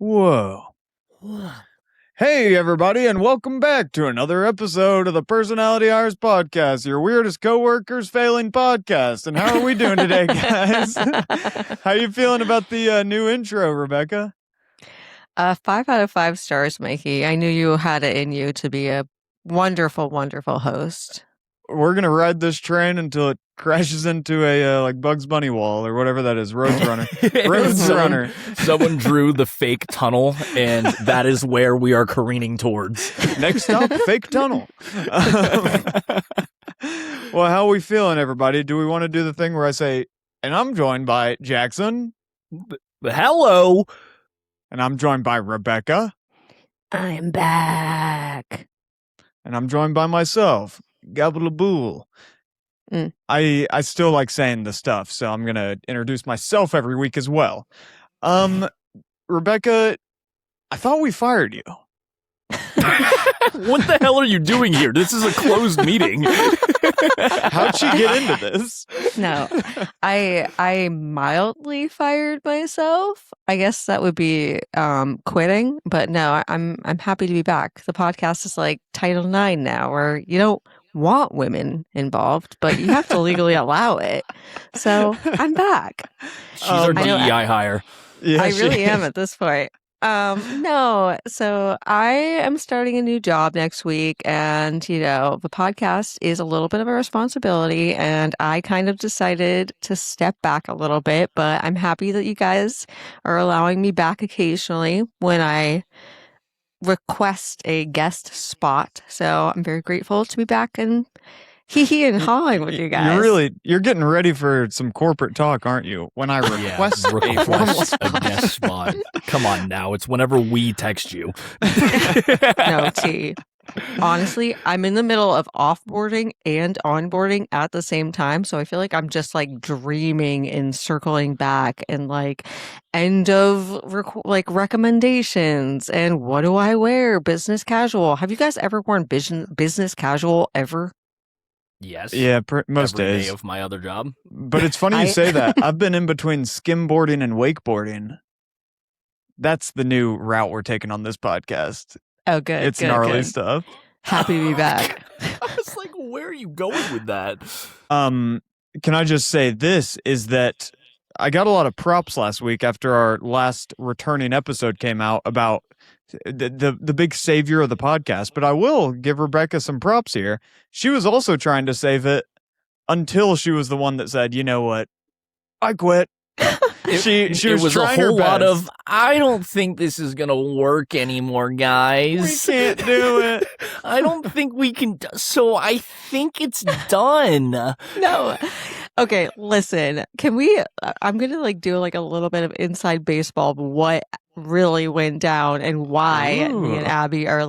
Whoa. Hey, everybody, and welcome back to another episode of the Personality Hours Podcast, your weirdest coworkers failing podcast. And how are we doing today, guys? How you feeling about the new intro, Rebecca? 5 out of 5 stars, Mikey. I knew you had it in you to be a wonderful, wonderful host. We're going to ride this train until it crashes into a like Bugs Bunny wall or whatever that is. Roadrunner. Roadrunner. Someone drew the fake tunnel, and that is where we are careening towards. Next stop, fake tunnel. Well, how are we feeling, everybody? Do we want to do the thing where I say, and I'm joined by Jackson? Hello. And I'm joined by Rebecca. I'm back. And I'm joined by myself, Gabalabool. I still like saying the stuff, so I'm going to introduce myself every week as well. Rebecca, I thought we fired you. What the hell are you doing here? This is a closed meeting. How'd she get into this? No, I mildly fired myself. I guess that would be quitting, but no, I'm happy to be back. The podcast is like Title IX now, where you don't want women involved, but you have to legally allow it. So I'm back. She's our DEI hire. Yeah, I really am at this point. No, so I am starting a new job next week, and the podcast is a little bit of a responsibility, and I kind of decided to step back a little bit, but I'm happy that you guys are allowing me back occasionally when I request a guest spot. So I'm very grateful to be back and hee and hawing with you guys. You're getting ready for some corporate talk, aren't you? When I request a formal a guest spot. Come on now. It's whenever we text you. No, T. Honestly, I'm in the middle of offboarding and onboarding at the same time. So I feel like I'm just like dreaming and circling back and like end of recommendations and what do I wear? Business casual. Have you guys ever worn business casual ever? Yes. Yeah, most every days day of my other job. But it's funny you say that. I've been in between skimboarding and wakeboarding. That's the new route we're taking on this podcast. Oh, good. It's good, gnarly good. stuff. Happy to be back. I was like, where are you going with that? Can I just say this is that I got a lot of props last week after our last returning episode came out about the big savior of the podcast, but I will give Rebecca some props here. She was also trying to save it until she was the one that said, you know what, I quit. She was a trying her whole lot best. of, I don't think this is going to work anymore, guys. We can't do it. I don't think we can, so I think it's done. No. Okay, listen. Can we I'm going to do a little bit of inside baseball of what really went down and why me and Abby are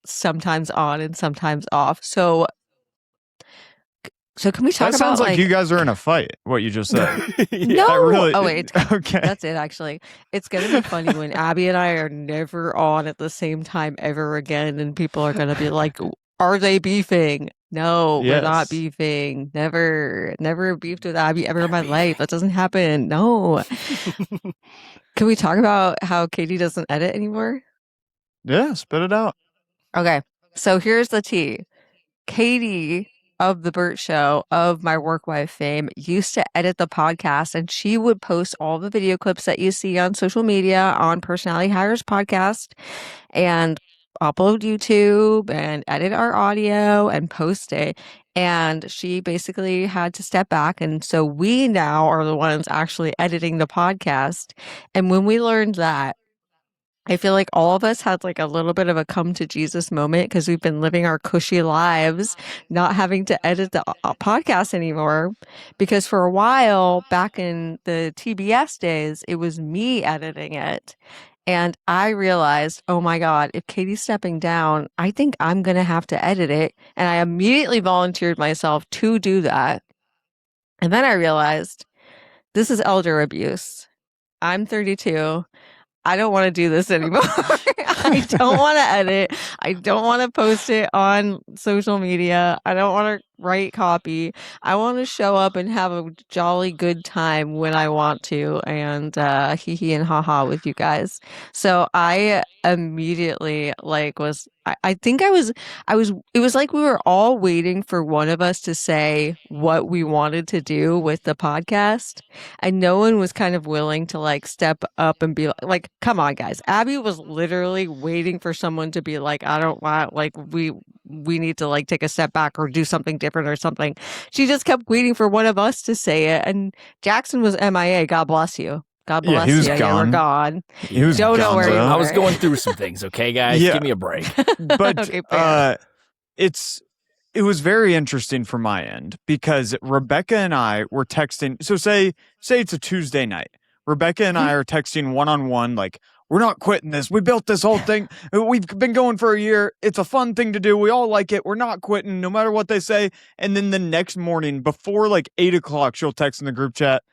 sometimes on and sometimes off. So can we talk about that sounds like you guys are in a fight, what you just said. No. Really, oh wait. Okay. That's it actually. It's going to be funny when Abby and I are never on at the same time ever again, and people are going to be like, are they beefing? No, we're not beefing. Never beefed with Abby ever in my life. That doesn't happen. No. Can we talk about how Katie doesn't edit anymore? Yeah, spit it out. Okay. So here's the tea. Katie of the Burt Show, of my work wife fame, used to edit the podcast, and she would post all the video clips that you see on social media on Personality Hires Podcast and upload YouTube and edit our audio and post it. And she basically had to step back. And so we now are the ones actually editing the podcast. And when we learned that, I feel like all of us had a little bit of a come to Jesus moment because we've been living our cushy lives, not having to edit the podcast anymore. Because for a while back in the TBS days, it was me editing it. And I realized, oh my God, if Katie's stepping down, I think I'm going to have to edit it. And I immediately volunteered myself to do that. And then I realized this is elder abuse. I'm 32. I don't want to do this anymore. I don't want to edit. I don't want to post it on social media. I don't want to write copy. I want to show up and have a jolly good time when I want to, and hee hee and haha with you guys. So I immediately I think it was like we were all waiting for one of us to say what we wanted to do with the podcast, and no one was kind of willing to like step up and be like, come on guys. Abby was literally waiting for someone to be like, I don't want, like, we need to like take a step back or do something different or something. She just kept waiting for one of us to say it, and Jackson was MIA. God bless you. God Yeah, bless he was you. You were gone. gone. He was Don't know where you gonzo. I was were. going through some things, okay, guys? Yeah. Give me a break. But Okay, fair. it was very interesting from my end because Rebecca and I were texting. So say it's a Tuesday night. Rebecca and I are texting one-on-one, like, we're not quitting this. We built this whole thing. We've been going for a year. It's a fun thing to do. We all like it. We're not quitting no matter what they say. And then the next morning before like 8 o'clock, she'll text in the group chat,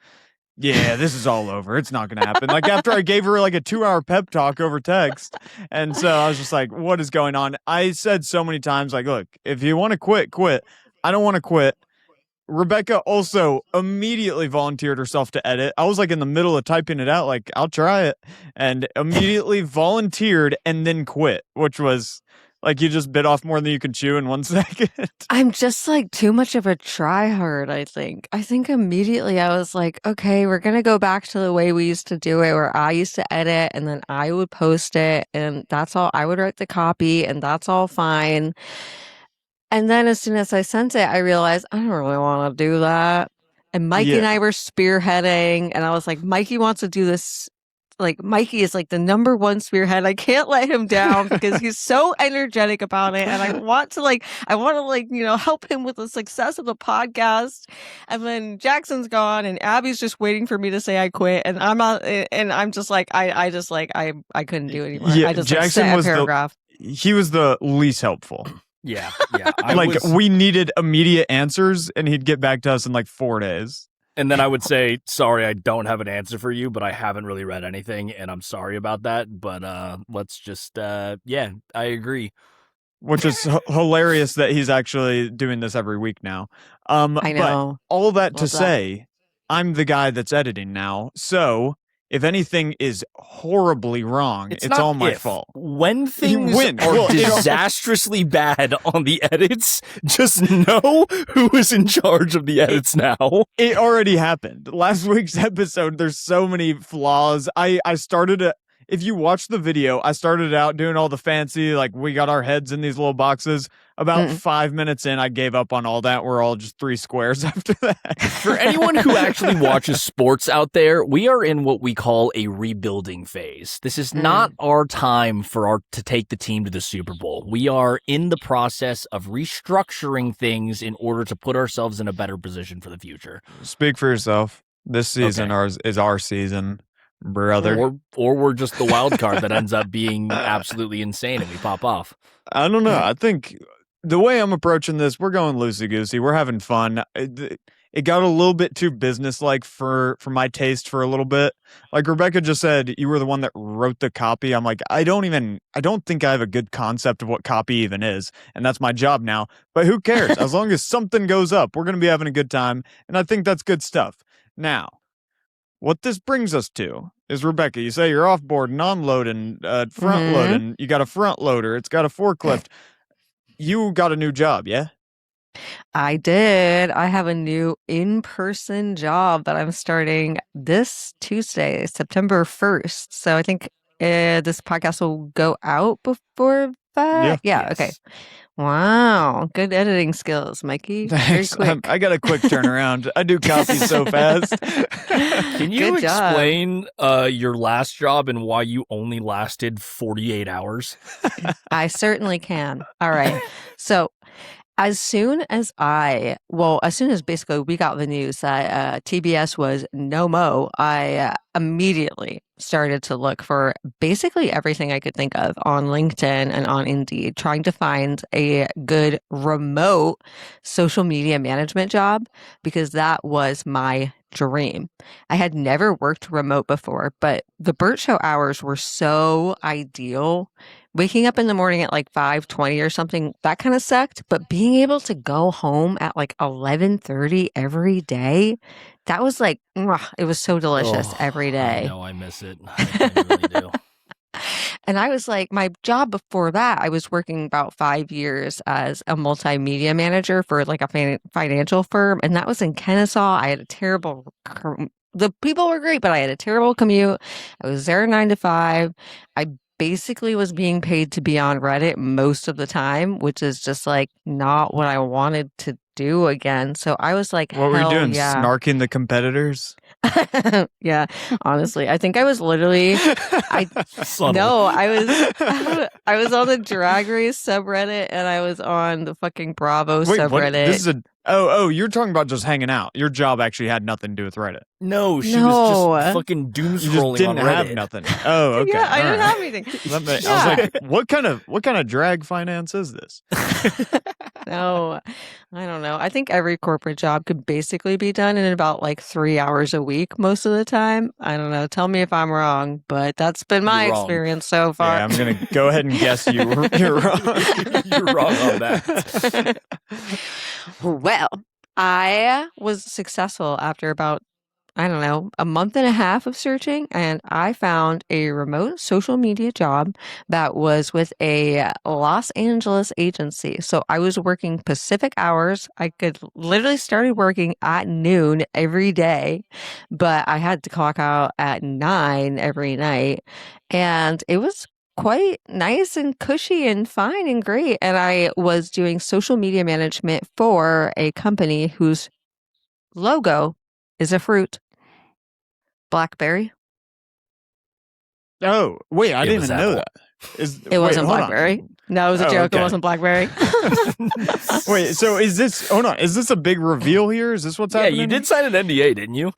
yeah, this is all over. It's not going to happen. Like after I gave her like a 2-hour pep talk over text. And so I was just like, what is going on? I said so many times, like, look, if you want to quit, quit. I don't want to quit. Rebecca also immediately volunteered herself to edit. I was like in the middle of typing it out, like, I'll try it. And immediately volunteered and then quit, which was like you just bit off more than you could chew in 1 second. I'm just like too much of a tryhard, I think. I think immediately I was like, okay, we're going to go back to the way we used to do it, where I used to edit and then I would post it, and that's all. I would write the copy and that's all fine. And then as soon as I sent it, I realized I don't really want to do that. And Mikey and Yeah. I were spearheading, and I was like, Mikey wants to do this. Like, Mikey is like the number one spearhead. I can't let him down because he's so energetic about it. And I want to help him with the success of the podcast. And then Jackson's gone and Abby's just waiting for me to say I quit. And I'm just like, I couldn't do it anymore. Yeah, I just Jackson sent a was paragraph. he was the least helpful. Yeah. We needed immediate answers and he'd get back to us in like 4 days. And then I would say, sorry, I don't have an answer for you, but I haven't really read anything, and I'm sorry about that. But let's just, I agree. Which is hilarious that he's actually doing this every week now. I know. But all that to Love that. say, I'm the guy that's editing now. So if anything is horribly wrong, it's not all my if. fault. When things win. are Well, disastrously bad on the edits, just know who is in charge of the edits now. It already happened. Last week's episode, there's so many flaws. I started it. If you watch the video, I started out doing all the fancy, like we got our heads in these little boxes. About 5 minutes in, I gave up on all that. We're all just 3 squares after that. For anyone who actually watches sports out there, we are in what we call a rebuilding phase. This is not our time to take the team to the Super Bowl. We are in the process of restructuring things in order to put ourselves in a better position for the future. Speak for yourself. This season is our season, brother. Or we're just the wild card that ends up being absolutely insane and we pop off. I don't know. I think the way I'm approaching this, we're going loosey-goosey. We're having fun. It got a little bit too business-like for my taste for a little bit. Like Rebecca just said, you were the one that wrote the copy. I'm like, I don't think I have a good concept of what copy even is. And that's my job now. But who cares? As long as something goes up, we're going to be having a good time. And I think that's good stuff. Now, what this brings us to is, Rebecca, you say you're off-board, on-loading, front-loading. You got a front loader. It's got a forklift. You got a new job, yeah? I did. I have a new in-person job that I'm starting this Tuesday, September 1st. So I think this podcast will go out before that. Yeah. Yes. Okay. Wow. Good editing skills, Mikey. Very Thanks. quick. I got a quick turnaround. I do copy so fast. Can you Good job. explain your last job and why you only lasted 48 hours? I certainly can. All right. So as soon as basically we got the news that TBS was no mo, I immediately started to look for basically everything I could think of on LinkedIn and on Indeed, trying to find a good remote social media management job because that was my dream. I had never worked remote before, but the Burt Show hours were so ideal waking up in the morning at like 5:20 or something, that kind of sucked. But being able to go home at like 11:30 every day, that was like, it was so delicious every I day. know, I miss it. I really do. And I was like, my job before that, I was working about 5 years as a multimedia manager for like a financial firm. And that was in Kennesaw. I had a terrible, the people were great, but I had a terrible commute. I was there 9 to 5. I basically was being paid to be on Reddit most of the time, which is just like not what I wanted to do again. So I was like, What were you hell doing? yeah. Snarking the competitors? Yeah, honestly, I think I was literally, Subtle. no, I was on the Drag Race subreddit and I was on the fucking Bravo Wait, subreddit. what? This is a you're talking about just hanging out. Your job actually had nothing to do with Reddit. No, she was No. just fucking doom You just scrolling didn't on Reddit. have nothing. Oh, okay. Yeah, I all didn't right. have anything. I was like, what kind of drag finance is this? No, I don't know. I think every corporate job could basically be done in about like 3 hours a week most of the time. I don't know. Tell me if I'm wrong, but that's been my You're wrong. experience so far. Yeah, I'm gonna go ahead and guess you're wrong. You're wrong on that. Well, I was successful after about, I don't know, a month and a half of searching, and I found a remote social media job that was with a Los Angeles agency. So I was working Pacific hours. I could literally started working at noon every day, but I had to clock out at 9 every night. And it was quite nice and cushy and fine and great. And I was doing social media management for a company whose logo is a fruit. Blackberry. Oh, wait, I It didn't was even know Apple. that. It wasn't hold on. Blackberry. No, it was a Oh, joke. okay. It wasn't Blackberry. Wait, so is this a big reveal here? Is this what's Yeah, happening? you did sign an NDA, didn't you?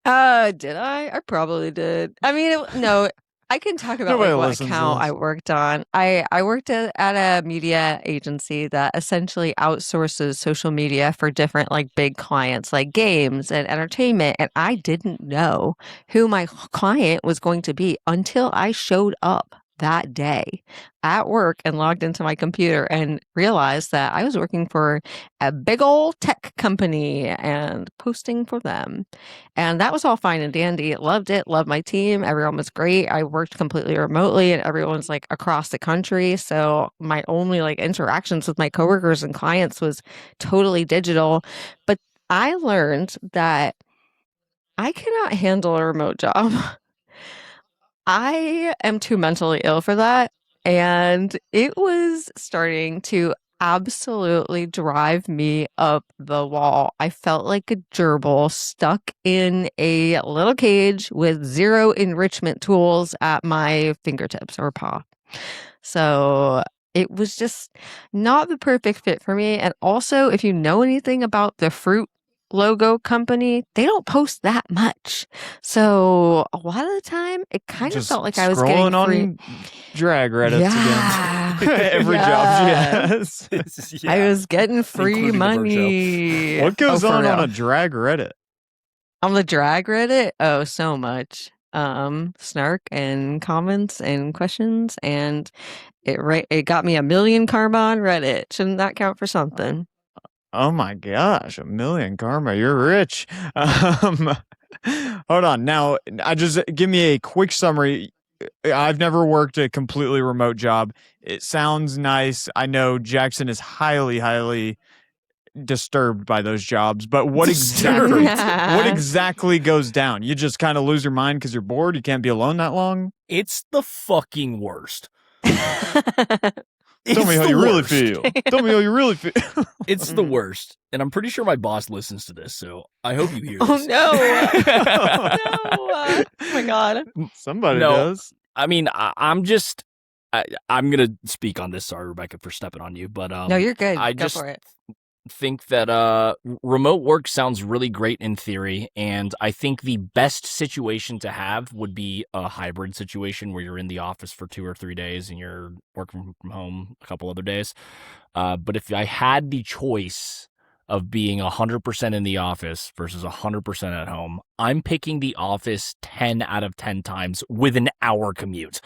Did I? I probably did. I mean, no, I can talk about Nobody like what listens to account this. I worked on. I worked at a media agency that essentially outsources social media for different like big clients like games and entertainment. And I didn't know who my client was going to be until I showed up that day at work and logged into my computer and realized that I was working for a big old tech company and posting for them. And that was all fine and dandy. Loved it. Loved my team. Everyone was great. I worked completely remotely and everyone's like across the country. So my only like interactions with my coworkers and clients was totally digital. But I learned that I cannot handle a remote job. I am too mentally ill for that. And it was starting to absolutely drive me up the wall. I felt like a gerbil stuck in a little cage with zero enrichment tools at my fingertips or paw. So it was just not the perfect fit for me. And also, if you know anything about the fruit logo company, they don't post that much. So a lot of the time, it kind of Just felt like I was scrolling getting free. on drag Reddits Yeah. again. Every Yeah. job she has. I was getting free Including the bird show. money. What goes Oh, for on real. a drag Reddit? On the drag Reddit? Oh, so much. Snark and comments and questions, and it got me 1,000,000 karma on Reddit. Shouldn't that count for something? Oh my gosh, 1,000,000 karma. You're rich. Hold on. Now, give me a quick summary. I've never worked a completely remote job. It sounds nice. I know Jackson is highly, highly disturbed by those jobs, but what exactly goes down? You just kind of lose your mind because you're bored. You can't be alone that long. It's the fucking worst. Tell me how you really feel. Tell me how you really feel. It's the worst. And I'm pretty sure my boss listens to this, so I hope you hear Oh this. no. Oh my god. Somebody No. does. I mean, I'm going to speak on this. Sorry, Rebecca, for stepping on you. But No, you're good. I Go just for it. think that remote work sounds really great in theory, and I think the best situation to have would be a hybrid situation where you're in the office for 2 or 3 days and you're working from home a couple other days. But if I had the choice of being 100% in the office versus 100% at home, I'm picking the office 10 out of 10 times with an hour commute.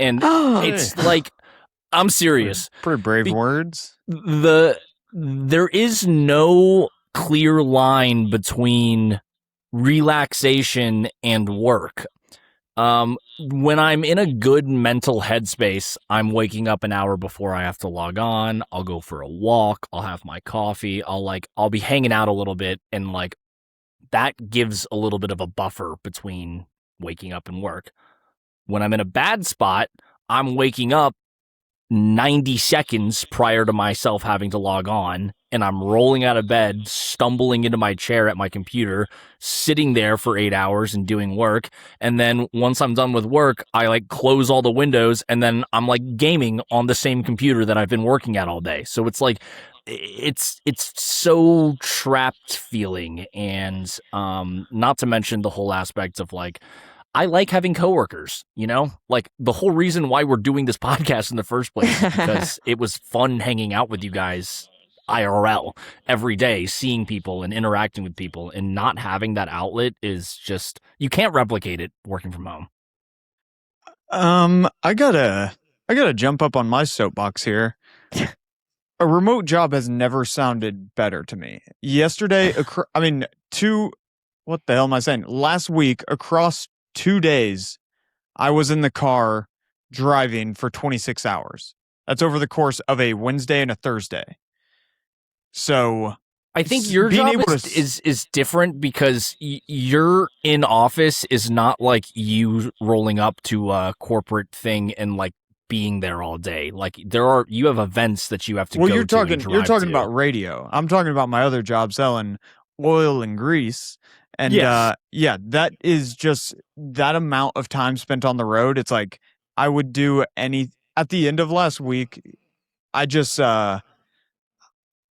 And it's like, I'm serious. Pretty brave words. There is no clear line between relaxation and work. When I'm in a good mental headspace, I'm waking up an hour before I have to log on. I'll go for a walk. I'll have my coffee. I'll be hanging out a little bit, and like that gives a little bit of a buffer between waking up and work. When I'm in a bad spot, I'm waking up 90 seconds prior to myself having to log on, and I'm rolling out of bed, stumbling into my chair at my computer, sitting there for 8 hours and doing work. And then once I'm done with work, I like close all the windows, and then I'm like gaming on the same computer that I've been working at all day. So it's like, it's so trapped feeling. And not to mention the whole aspect of like, I like having coworkers, you know, like the whole reason why we're doing this podcast in the first place is because it was fun hanging out with you guys IRL every day, seeing people and interacting with people, and not having that outlet is just, you can't replicate it working from home. I gotta jump up on my soapbox here. A remote job has never sounded better to me. Yesterday, what the hell am I saying? Last week, across 2 days, I was in the car driving for 26 hours. That's over the course of a Wednesday and a Thursday. So I think your job is different because your in office is not like you rolling up to a corporate thing and like being there all day. Like you have events that you have to go to. You're talking about radio. I'm talking about my other job selling oil and grease. And yes. That is just that amount of time spent on the road. It's like I would do at the end of last week, I just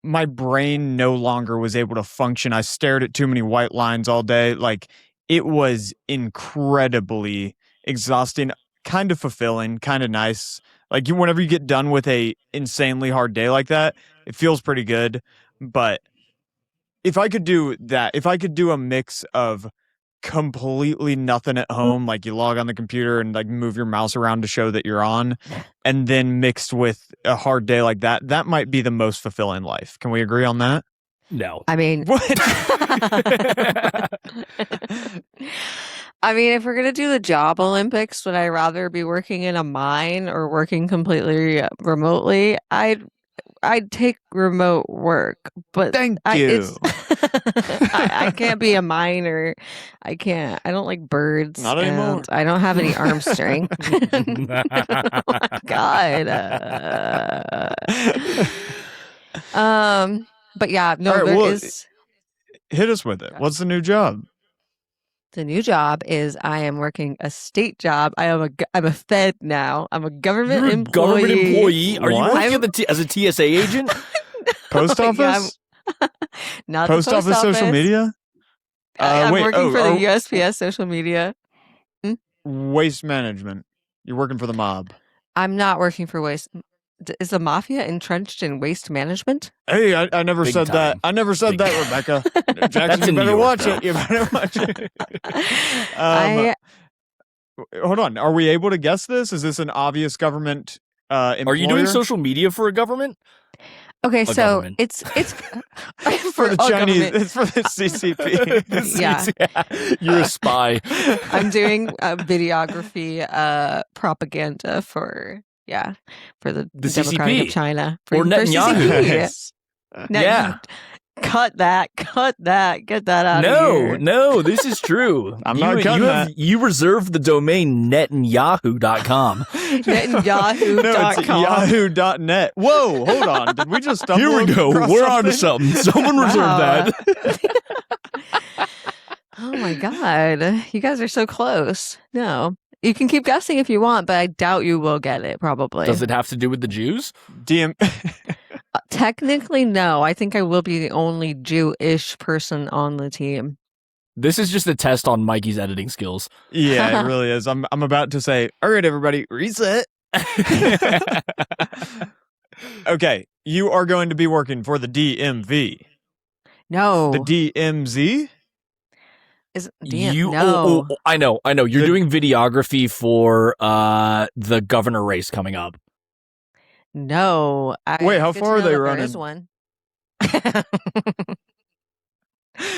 my brain no longer was able to function. I stared at too many white lines all day. Like it was incredibly exhausting, kind of fulfilling, kind of nice. Like whenever you get done with a insanely hard day like that, it feels pretty good. But if I could do that, if I could do a mix of completely nothing at home, like you log on the computer and like move your mouse around to show that you're on, and then mixed with a hard day like that, that might be the most fulfilling life. Can we agree on that? No. I mean, what? I mean, if we're gonna do the job Olympics, would I rather be working in a mine or working completely remotely? I'd take remote work, but Thank you. I can't be a miner. I don't like birds. Not anymore. I don't have any arm strength. Oh my God. But yeah, no, All right, there is. Hit us with it. What's the new job? The new job is I am working a state job. I'm a Fed now. I'm a government You're a employee. government employee? Are you What? working as a TSA agent? Post office? Not Post the office social media? I'm wait, working for the USPS social media. Waste management. You're working for the mob. I'm not working for waste. Is the mafia entrenched in waste management? Hey, I never Big said time. that. I never said that, Rebecca. Jackson, That's you in New better York, watch though. it. You better watch it. Hold on. Are we able to guess this? Is this an obvious government employer? Are you doing social media for a government? Okay, so government. it's for the Chinese? government. It's for the CCP. Yeah. You're a spy. I'm doing videography propaganda for the Democratic CCP. of China Or for Netanyahu. CCP. Nice. Yeah. Cut that, get that out of here. No, this is true. I'm not cutting that. You reserved the domain netanyahu.com. Netanyahu.com. No, it's yahoo.net. Whoa, hold on. Did we just stumble Here we go. across We're on to something? something. Someone reserved Wow. that. Oh my God. You guys are so close. No. You can keep guessing if you want, but I doubt you will get it, probably. Does it have to do with the Jews? Technically, no. I think I will be the only Jewish person on the team. This is just a test on Mikey's editing skills. Yeah, it really is. I'm about to say, all right, everybody, reset. Okay, you are going to be working for the DMV. No. The DMZ? Is Oh, no. I know. You're doing videography for the governor race coming up. No. Wait, how It's good far to are know they that there is running? one.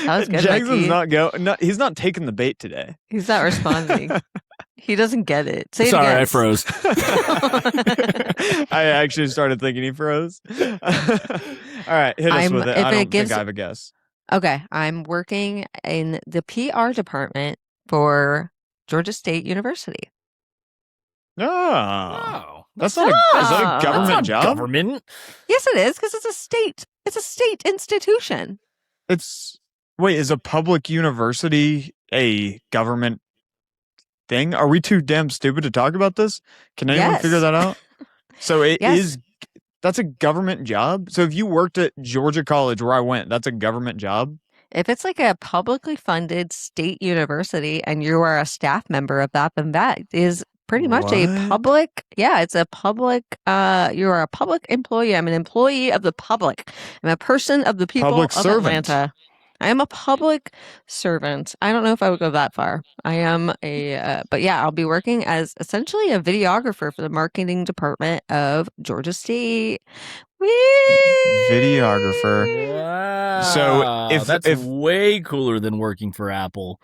That was good, Jackson's Mikey. he's not taking the bait today. He's not responding. He doesn't get it. Say Sorry, it again. I froze. I actually started thinking he froze. All right, hit us with it. I don't think I have a guess. Okay, I'm working in the PR department for Georgia State University. Oh, That's is that a government not job? government. Yes, it is, because it's a state institution. Wait, is a public university a government thing? Are we too damn stupid to talk about this? Can anyone figure that out? So that's a government job? So if you worked at Georgia College where I went, that's a government job? If it's like a publicly funded state university and you are a staff member of that, then that is pretty much a public, it's a public, you are a public employee. I'm an employee of the public. I'm a person of the people Public of servant. Atlanta. I am a public servant. I don't know if I would go that far. I am but yeah, I'll be working as essentially a videographer for the marketing department of Georgia State. Whee! Videographer. Wow. So that's way cooler than working for Apple.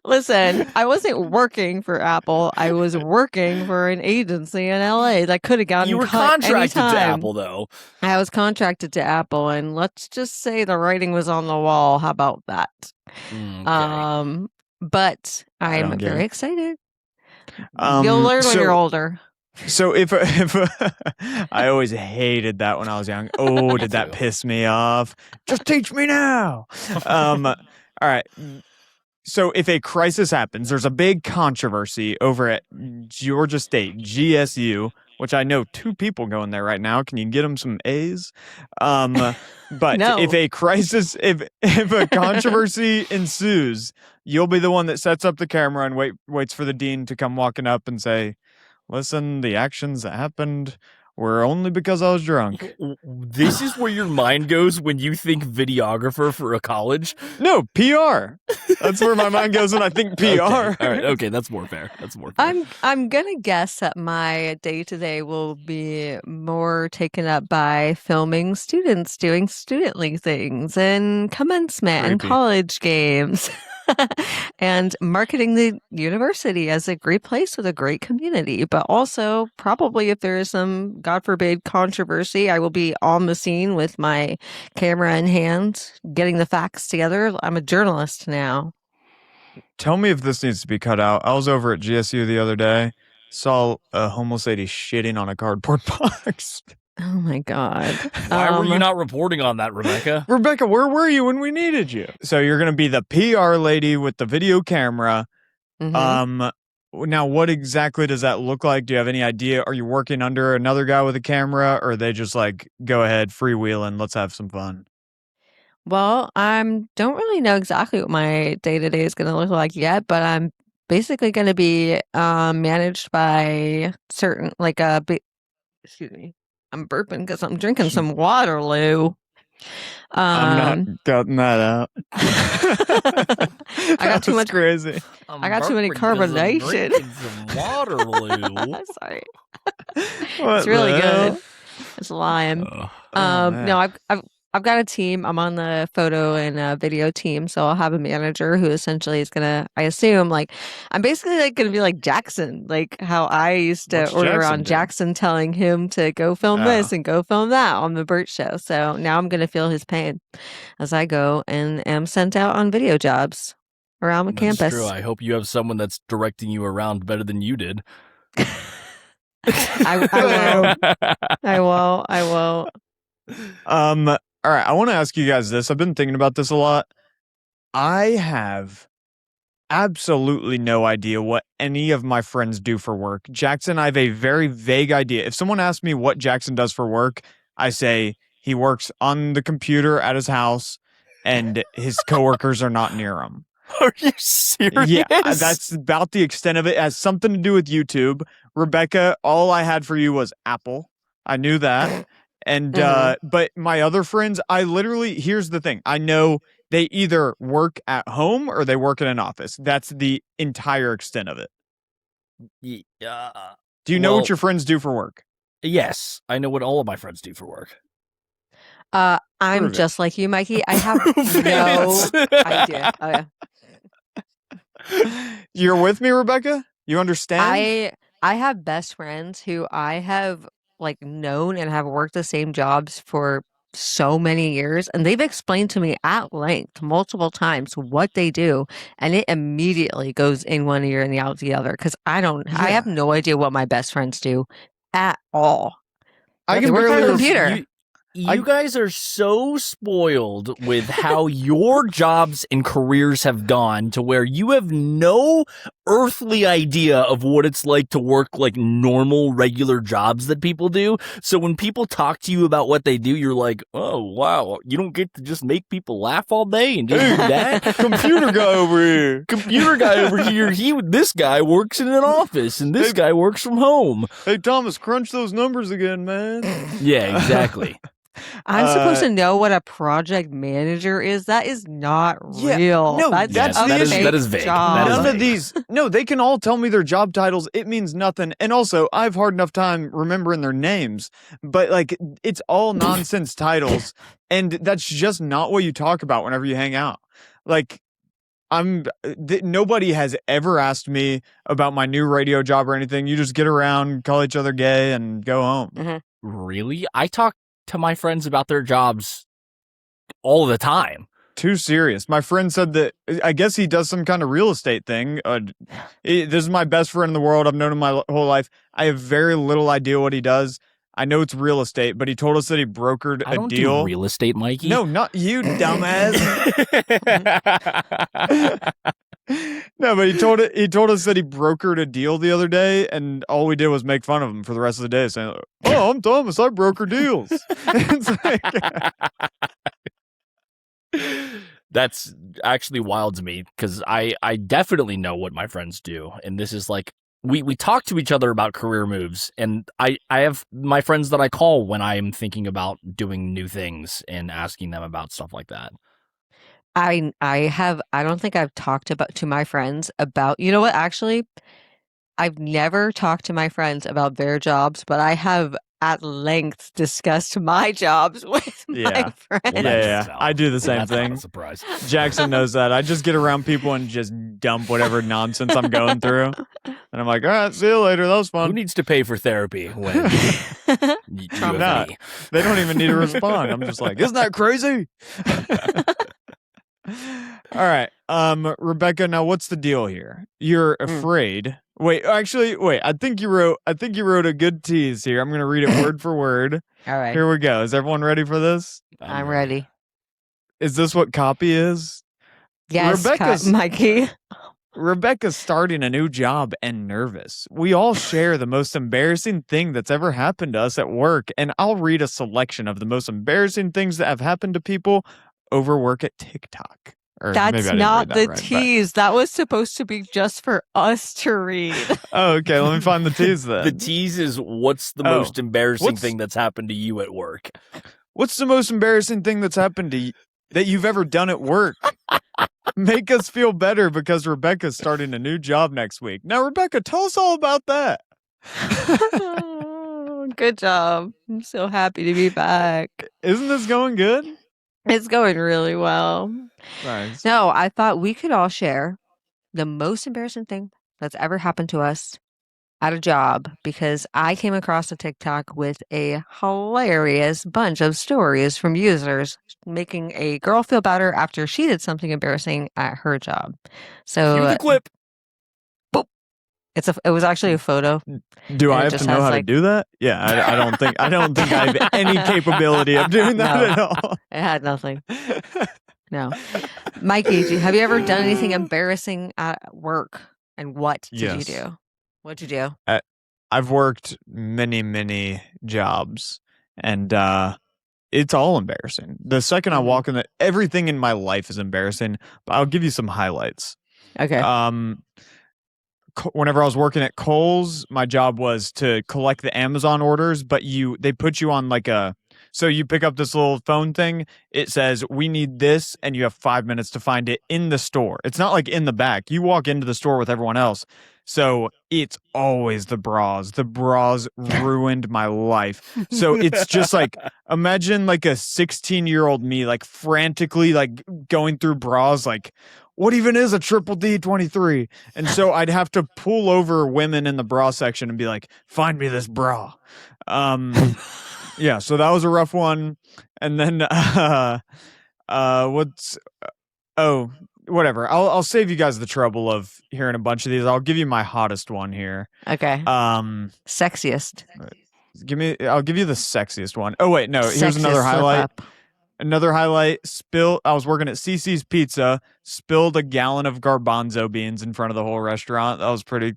Listen, I wasn't working for Apple. I was working for an agency in LA that could have gotten You were cut contracted anytime. to Apple, though. I was contracted to Apple, and let's just say the writing was on the wall. How about that? Okay. But I'm very excited. You'll learn when you're older. So if I always hated that when I was young. Oh, did that piss me off? Just teach me now. All right. So if a crisis happens, there's a big controversy over at Georgia State, GSU, which I know 2 people going there right now. Can you get them some A's? But No. if a crisis, if a controversy ensues, you'll be the one that sets up the camera and waits for the dean to come walking up and say, "Listen, the actions that happened were only because I was drunk." This is where your mind goes when you think videographer for a college? No, PR. That's where my mind goes when I think PR. Okay. All right, okay, that's more fair. I'm gonna guess that my day-to-day will be more taken up by filming students doing studently things and commencement and college games. And marketing the university as a great place with a great community. But also, probably if there is some, God forbid, controversy, I will be on the scene with my camera in hand, getting the facts together. I'm a journalist now. Tell me if this needs to be cut out. I was over at GSU the other day, saw a homeless lady shitting on a cardboard box. Oh my God. Why were you not reporting on that, Rebecca? Rebecca, where were you when we needed you? So you're going to be the PR lady with the video camera. Mm-hmm. Now, what exactly does that look like? Do you have any idea? Are you working under another guy with a camera, or are they just like, go ahead, freewheeling, let's have some fun? Well, I don't really know exactly what my day-to-day is going to look like yet, but I'm basically going to be managed by certain, like excuse me. I'm burping because I'm drinking some Waterloo. I'm not cutting that out. I got too much crazy. I got too many carbonation. Some Waterloo. Sorry. It's really good. It's lime. No, I've got a team. I'm on the photo and video team, so I'll have a manager who essentially is gonna, I assume, like, I'm basically like gonna be like Jackson, like how I used to order on Jackson telling him to go film this and go film that on the Burt Show. So now I'm gonna feel his pain as I go and am sent out on video jobs around the campus. True. I hope you have someone that's directing you around better than you did. I will. All right, I want to ask you guys this. I've been thinking about this a lot. I have absolutely no idea what any of my friends do for work. Jackson, I have a very vague idea. If someone asks me what Jackson does for work, I say he works on the computer at his house and his coworkers are not near him. Are you serious? Yeah, that's about the extent of it. It has something to do with YouTube. Rebecca, all I had for you was Apple. I knew that. And but my other friends, here's the thing. I know they either work at home or they work in an office. That's the entire extent of it. Do you know what your friends do for work? Yes, I know what all of my friends do for work. I'm just like you, Mikey. I have no idea. Oh, yeah. You're with me, Rebecca? You understand? I have best friends who I have known and have worked the same jobs for so many years, and they've explained to me at length multiple times what they do, and it immediately goes in one ear and out the other because I have no idea what my best friends do at all. I can work on a barely computer. You guys are so spoiled with how your jobs and careers have gone to where you have no earthly idea of what it's like to work like normal, regular jobs that people do. So when people talk to you about what they do, you're like, oh, wow, you don't get to just make people laugh all day and just do that? Computer guy over here. Computer guy over here. This guy works in an office and this guy works from home. Hey, Thomas, crunch those numbers again, man. Yeah, exactly. I'm supposed to know what a project manager is. That is not real. No, that is vague. None of these. No, they can all tell me their job titles. It means nothing. And also, I have hard enough time remembering their names. But it's all nonsense titles, and that's just not what you talk about whenever you hang out. Nobody has ever asked me about my new radio job or anything. You just get around, call each other gay, and go home. Mm-hmm. Really? I talk to my friends about their jobs all the time. Too serious. My friend said that I guess he does some kind of real estate thing. This is my best friend in the world. I've known him my whole life. I have very little idea what he does. I know it's real estate, but he told us that he brokered I don't a deal. Do real estate, Mikey. No, not you, dumbass. No, but he told us that he brokered a deal the other day, and all we did was make fun of him for the rest of the day, saying, "Oh, I'm Thomas. I broker deals." It's That's actually wild to me because I definitely know what my friends do, and this is like we talk to each other about career moves, and I have my friends that I call when I am thinking about doing new things and asking them about stuff like that. I don't think I've talked to my friends about, you know what, actually, I've never talked to my friends about their jobs, but I have at length discussed my jobs with my friends. Yeah. I do the same thing. Not a surprise. Jackson knows that. I just get around people and just dump whatever nonsense I'm going through. And I'm like, all right, see you later. That was fun. Who needs to pay for therapy when you have not. me? They don't even need to respond. I'm just like, isn't that crazy? All right. Rebecca, now what's the deal here? You're afraid. Wait, I think you wrote a good tease here. I'm going to read it word for word. All right. Here we go. Is everyone ready for this? I'm ready. Is this what copy is? Yes, Mikey. Rebecca's starting a new job and nervous. We all share the most embarrassing thing that's ever happened to us at work, and I'll read a selection of the most embarrassing things that have happened to people over work at TikTok. That's not the tease. That was supposed to be just for us to read. Oh, okay. Let me find the tease then. The tease is what's the most embarrassing thing that's happened to you at work? What's the most embarrassing thing that's happened to you that you've ever done at work? Make us feel better because Rebecca's starting a new job next week. Now, Rebecca, tell us all about that. Good job. I'm so happy to be back. Isn't this going good? It's going really well. Nice. No, I thought we could all share the most embarrassing thing that's ever happened to us at a job because I came across a TikTok with a hilarious bunch of stories from users making a girl feel better after she did something embarrassing at her job. So here's the clip. Boop. It was actually a photo. Do I have to know how to do that? Yeah, I don't think I have any capability of doing that at all. It had nothing. No. Mikey, have you ever done anything embarrassing at work? And what did you do? What'd you do? I've worked many jobs, and it's all embarrassing. The second I walk in, everything in my life is embarrassing. But I'll give you some highlights. Okay. Whenever I was working at Kohl's, my job was to collect the Amazon orders, but they put you on like a So you pick up this little phone thing. It says, we need this. And you have 5 minutes to find it in the store. It's not like in the back. You walk into the store with everyone else. So it's always the bras. The bras ruined my life. So it's just like, imagine like a 16-year-old me, like frantically like going through bras, like, what even is a triple D 23? And so I'd have to pull over women in the bra section and be like, find me this bra. Yeah, so that was a rough one. And then whatever. I'll save you guys the trouble of hearing a bunch of these. I'll give you my hottest one here. Okay. Sexiest. I'll give you the sexiest one. Oh wait, no, here's another highlight. Another highlight, I was working at CC's Pizza, spilled a gallon of garbanzo beans in front of the whole restaurant. That was pretty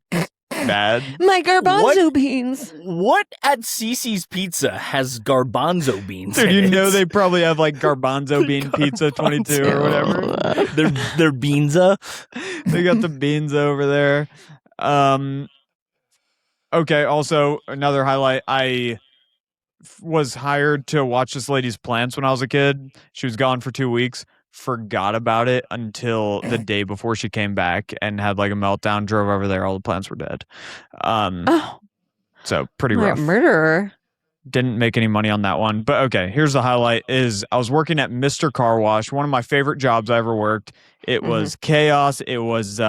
bad. My garbanzo beans. What at Cece's Pizza has garbanzo beans? Dude, you know they probably have like garbanzo bean pizza 22 or whatever. They're beanza. They got the beans over there. Okay, also another highlight, I was hired to watch this lady's plants when I was a kid. She was gone for 2 weeks. Forgot about it until the day before she came back and had like a meltdown. Drove over there. All the plants were dead. So pretty rough. Murderer. Didn't make any money on that one. But okay, here's the highlight is I was working at Mr. Car Wash, one of my favorite jobs I ever worked. It was chaos. It was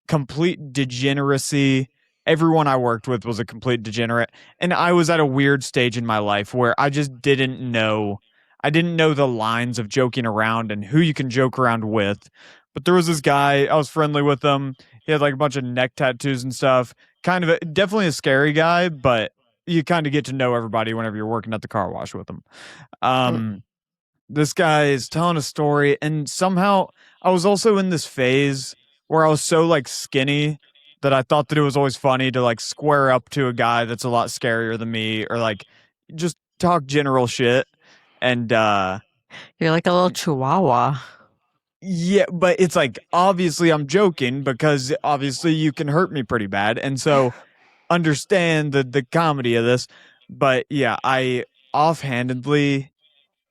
complete degeneracy. Everyone I worked with was a complete degenerate. And I was at a weird stage in my life where I just didn't know. I didn't know the lines of joking around and who you can joke around with. But there was this guy, I was friendly with him. He had like a bunch of neck tattoos and stuff. Definitely a scary guy, but you kind of get to know everybody whenever you're working at the car wash with him. This guy is telling a story, and somehow I was also in this phase where I was so like skinny that I thought that it was always funny to like square up to a guy that's a lot scarier than me, or like just talk general shit. And you're like a little chihuahua. Yeah, but it's like obviously I'm joking because obviously you can hurt me pretty bad, and so understand the comedy of this. But yeah, I offhandedly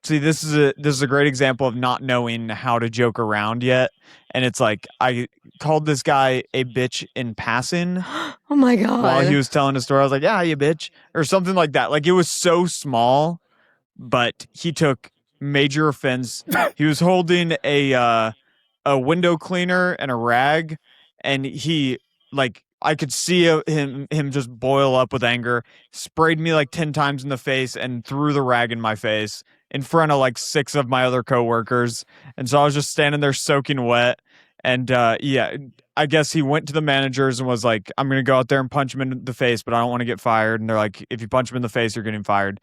see this is a great example of not knowing how to joke around yet. And it's like I called this guy a bitch in passing. Oh my god! While he was telling a story, I was like, "Yeah, you bitch," or something like that. Like it was so small, but he took major offense. He was holding a window cleaner and a rag, and he like I could see him just boil up with anger. Sprayed me like 10 times in the face and threw the rag in my face in front of like 6 of my other coworkers. And so I was just standing there soaking wet. And yeah, I guess he went to the managers and was like, I'm going to go out there and punch him in the face, but I don't want to get fired. And they're like, if you punch him in the face, you're getting fired.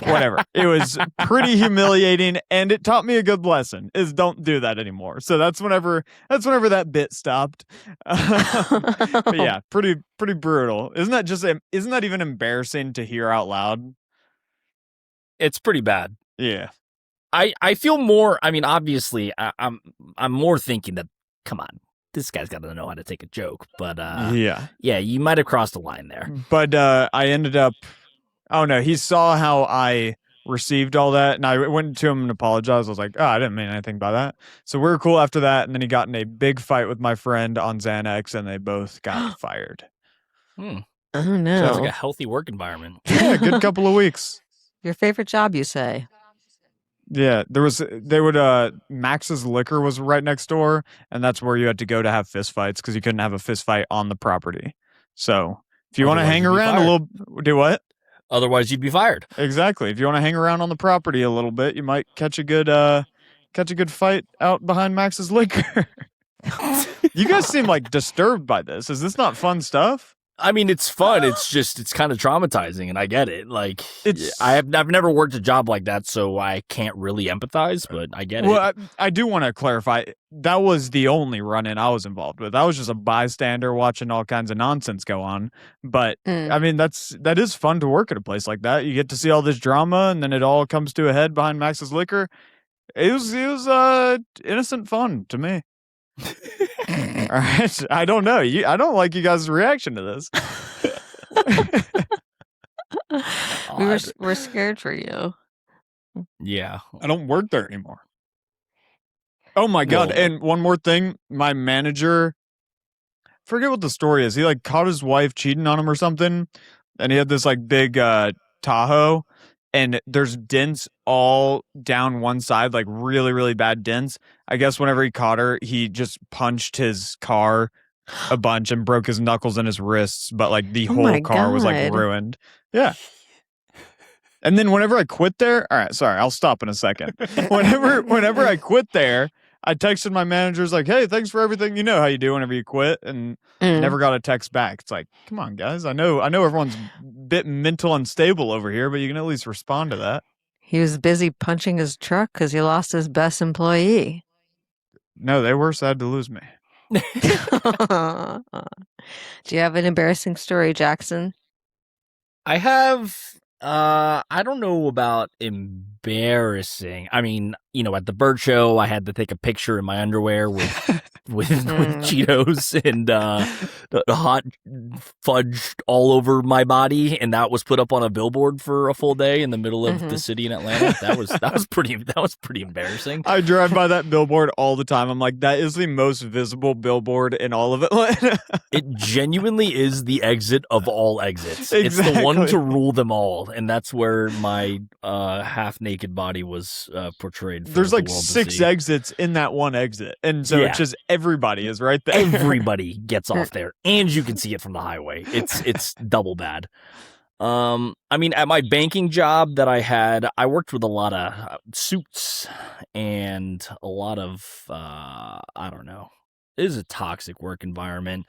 Whatever. It was pretty humiliating, and it taught me a good lesson is don't do that anymore. So that's whenever that bit stopped. But yeah, pretty brutal. Isn't that even embarrassing to hear out loud? It's pretty bad. Yeah. I feel more. I mean, obviously, I'm more thinking that. Come on, this guy's got to know how to take a joke. But yeah, you might have crossed the line there. But I ended up. Oh no, he saw how I received all that, and I went to him and apologized. I was like, "Oh, I didn't mean anything by that." So we were cool after that, and then he got in a big fight with my friend on Xanax, and they both got fired. Oh no! Sounds like a healthy work environment. Yeah, a good couple of weeks. Your favorite job, you say? Yeah, Max's Liquor was right next door, and that's where you had to go to have fist fights because you couldn't have a fist fight on the property. So if you want to hang around a little, do what? Otherwise, you'd be fired. Exactly. If you want to hang around on the property a little bit, you might catch a good fight out behind Max's Liquor. You guys seem like disturbed by this. Is this not fun stuff? I mean, it's fun. It's kind of traumatizing, and I get it. Like, I've never worked a job like that, so I can't really empathize, but I get it. Well, I do want to clarify. That was the only run-in I was involved with. I was just a bystander watching all kinds of nonsense go on. But, I mean, that is fun to work at a place like that. You get to see all this drama, and then it all comes to a head behind Max's Liquor. It was innocent fun to me. All right, I don't know. I don't like you guys' reaction to this. We're scared for you. Yeah. I don't work there anymore. Oh my God. Well- And one more thing, my manager, forget what the story is. He like caught his wife cheating on him or something. And he had this like big Tahoe, and there's dents all down one side, like really, really bad dents. I guess whenever he caught her, he just punched his car a bunch and broke his knuckles and his wrists, but like the Oh whole my car was like God. ruined. Yeah. And then whenever I quit there, all right, sorry, I'll stop in a second. Whenever I quit there, I texted my managers like, "Hey, thanks for everything. You know how you do whenever you quit," and never got a text back. It's like, come on, guys. I know everyone's a bit mental unstable over here, but you can at least respond to that. He was busy punching his truck because he lost his best employee. No, they were sad to lose me. Do you have an embarrassing story, Jackson? I have I don't know about embarrassing. I mean, at the bird show I had to take a picture in my underwear with with Cheetos and hot fudge all over my body, and that was put up on a billboard for a full day in the middle of the city in Atlanta. That was pretty embarrassing. I drive by that billboard all the time. I'm like, that is the most visible billboard in all of Atlanta. It genuinely is the exit of all exits. Exactly. It's the one to rule them all, and that's where my half-naked body was portrayed. For There's the like world to 6 see. exits in that one exit, and so Yeah. it's just everybody is right there. Everybody gets off there, and you can see it from the highway. It's double bad. I mean, at my banking job that I had, I worked with a lot of suits and a lot of I don't know. It is a toxic work environment.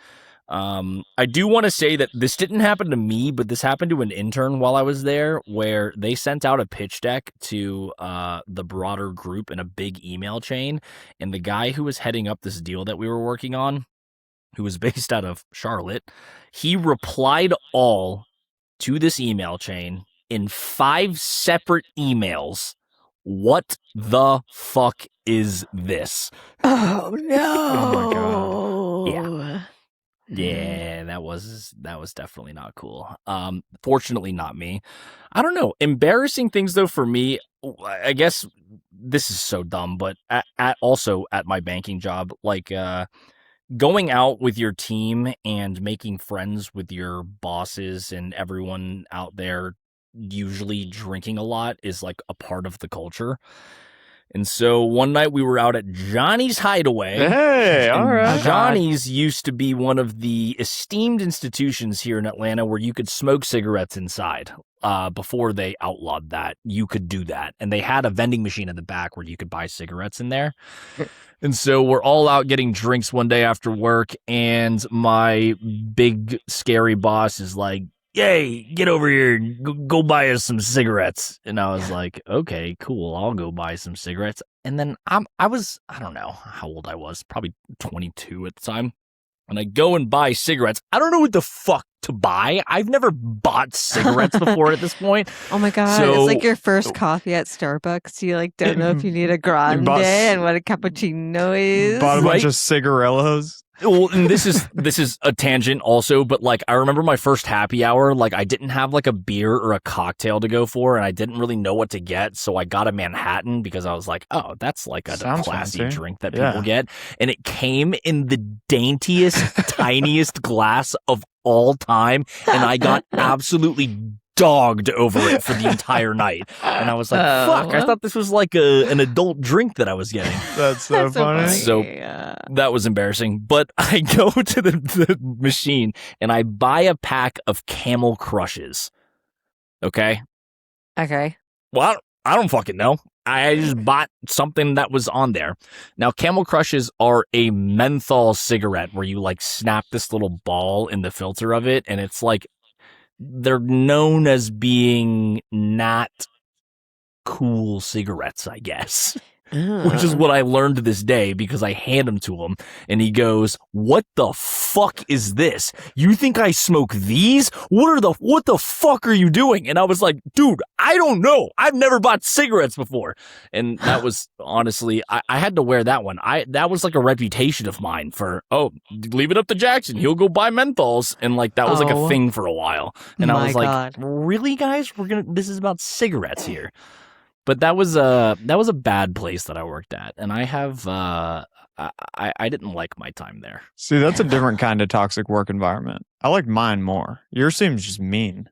I do want to say that this didn't happen to me, but this happened to an intern while I was there, where they sent out a pitch deck to the broader group in a big email chain, and the guy who was heading up this deal that we were working on, who was based out of Charlotte, he replied all to this email chain in 5 separate emails. What the fuck is this? Oh no! Oh my God. Yeah, that was definitely not cool. Fortunately not me. I don't know. Embarrassing things though for me, I guess this is so dumb, but also at my banking job, like going out with your team and making friends with your bosses and everyone out there usually drinking a lot is like a part of the culture. And so one night we were out at Johnny's Hideaway. Hey, all And right. Johnny's used to be one of the esteemed institutions here in Atlanta where you could smoke cigarettes inside. Before they outlawed that, you could do that. And they had a vending machine in the back where you could buy cigarettes in there. And so we're all out getting drinks one day after work, and my big scary boss is like, "Yay, get over here and go buy us some cigarettes." And I was like, "Okay, cool, I'll go buy some cigarettes." And then I don't know how old I was, probably 22 at the time. And I go and buy cigarettes. I don't know what the fuck to buy. I've never bought cigarettes before at this point. Oh my God. So- it's like your first coffee at Starbucks. You like don't know if you need a grande bought- and what a cappuccino is. Bought a bunch Right? of cigarellos. Well, and this is a tangent also, but like I remember my first happy hour, like I didn't have like a beer or a cocktail to go for, and I didn't really know what to get, so I got a Manhattan because I was like, oh, that's like a Sounds classy fancy. drink that Yeah. people get, and it came in the daintiest, tiniest glass of all time, and I got absolutely dogged over it for the entire night, and I was like, fuck, I thought this was like an adult drink that I was getting. That's so That's so funny. funny. So- Yeah. That was embarrassing. But I go to the machine and I buy a pack of Camel Crushes. Okay? Okay. Well, I don't fucking know. I just bought something that was on there. Now, Camel Crushes are a menthol cigarette where you like snap this little ball in the filter of it, and it's like they're known as being not cool cigarettes, I guess. Which is what I learned to this day because I hand them to him and he goes, "What the fuck is this? You think I smoke these? What the fuck are you doing?" And I was like, "Dude, I don't know. I've never bought cigarettes before." And that was honestly, I had to wear that one. That was like a reputation of mine for, oh, leave it up to Jackson. He'll go buy menthols. And like, that was like a Oh. thing for a while. And I My was like, God. really, guys? This is about cigarettes here. But that was a bad place that I worked at, and I have I didn't like my time there. See, that's a different kind of toxic work environment. I like mine more. Yours seems just mean.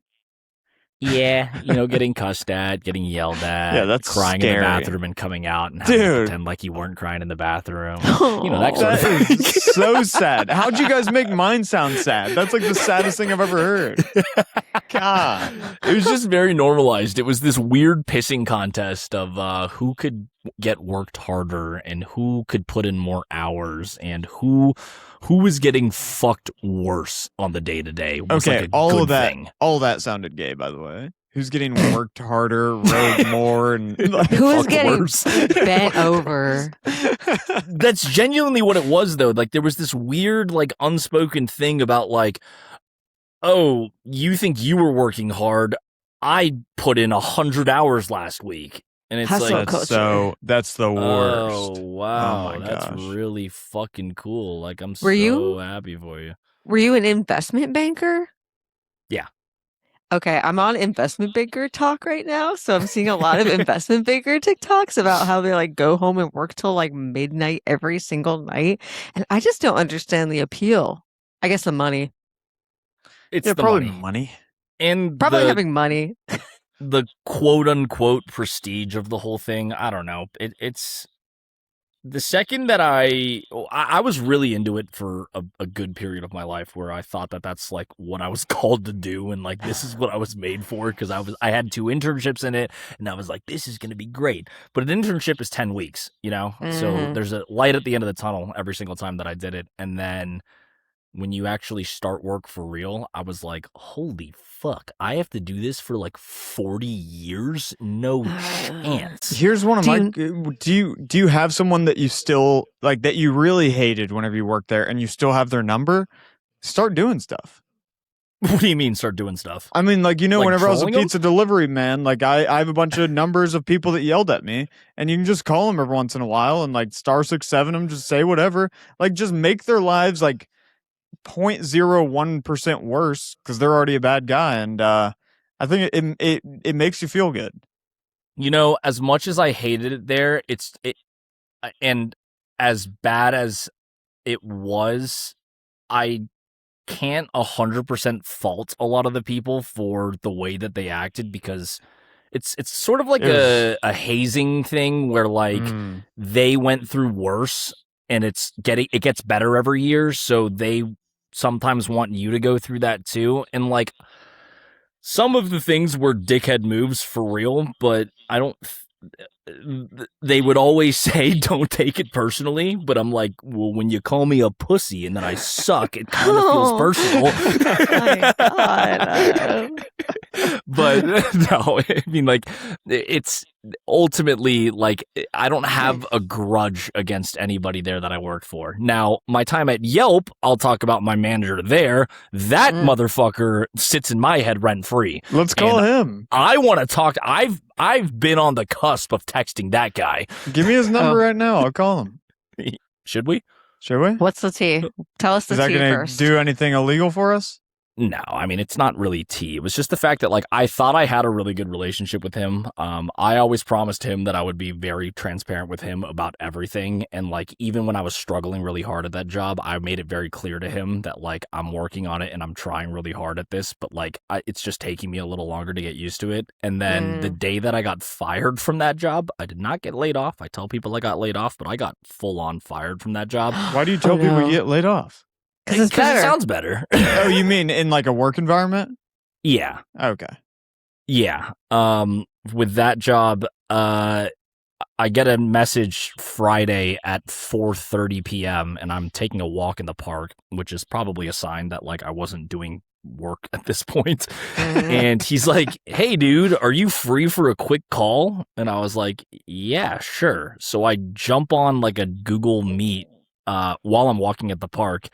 Yeah, getting cussed at, getting yelled at, Yeah, that's crying scary. in the bathroom and coming out and having to Dude. pretend like you weren't crying in the bathroom. Oh, That sort of That thing. is so sad. How'd you guys make mine sound sad? That's like the saddest thing I've ever heard. God. It was just very normalized. It was this weird pissing contest of who could get worked harder and who could put in more hours and who was getting fucked worse on the day to day. Okay, like a all good of that thing. all that sounded gay, by the way. Who's getting worked harder, rode more, and like, who is fuck getting worse. bent over? That's genuinely what it was, though. Like, there was this weird, like, unspoken thing about, like, oh, you think you were working hard? I put in 100 hours last week. And it's Hustle like, culture. that's the worst. oh, wow. Oh my that's gosh. really fucking cool. Like, I'm Were so you- happy for you. Were you an investment banker? Yeah. Okay, I'm on investment banker talk right now, so I'm seeing a lot of investment banker TikToks about how they like go home and work till like midnight every single night, and I just don't understand the appeal. I guess the money, It's Yeah, the probably money. money. And probably having money. the quote unquote prestige of the whole thing. I don't know. It's the second that I was really into it for a good period of my life where I thought that that's like what I was called to do. And like, this is what I was made for. Cause I had 2 internships in it and I was like, this is going to be great. But an internship is 10 weeks, So Mhm. there's a light at the end of the tunnel every single time that I did it. And then when you actually start work for real, I was like, holy fuck, I have to do this for like 40 years? No chance. Here's one of Do do you have someone that you still like that you really hated whenever you worked there and you still have their number? Start doing stuff. What do you mean start doing stuff? I mean, like, Like whenever I was a trolling 'em? pizza delivery man, like I have a bunch of numbers of people that yelled at me, and you can just call them every once in a while and like *67 them, just say whatever, like just make their lives like 0.01% worse because they're already a bad guy, and I think it makes you feel good. As much as I hated it there, and as bad as it was, I can't 100% fault a lot of the people for the way that they acted because it's sort of like It a hazing thing where like Mm. they went through worse and it gets better every year, so they sometimes want you to go through that too. And like some of the things were dickhead moves for real, but I don't they would always say don't take it personally, but I'm like, well, when you call me a pussy and then I suck, it kind of feels Oh. personal. My God. But no, I mean, like, it's ultimately like I don't have a grudge against anybody there that I worked for. Now, my time at Yelp, I'll talk about my manager there. That motherfucker sits in my head rent free. Let's call him. I want to talk. I've been on the cusp of texting that guy. Give me his number right now. I'll call him. Should we? Should we? What's the tea? Tell us the Is that tea going to first. do anything illegal for us? No, I mean, it's not really tea. It was just the fact that, like, I thought I had a really good relationship with him. I always promised him that I would be very transparent with him about everything. And, like, even when I was struggling really hard at that job, I made it very clear to him that, like, I'm working on it and I'm trying really hard at this. But, like, it's just taking me a little longer to get used to it. And then the day that I got fired from that job, I did not get laid off. I tell people I got laid off, but I got full on fired from that job. Why do you tell people no. you get laid off? Because it's better. It sounds better. Oh, you mean in like a work environment? Yeah. Okay. Yeah. With that job, I get a message Friday at 4:30 p.m. and I'm taking a walk in the park, which is probably a sign that like I wasn't doing work at this point. And he's like, "Hey dude, are you free for a quick call?" And I was like, "Yeah, sure." So I jump on like a Google Meet while I'm walking at the park.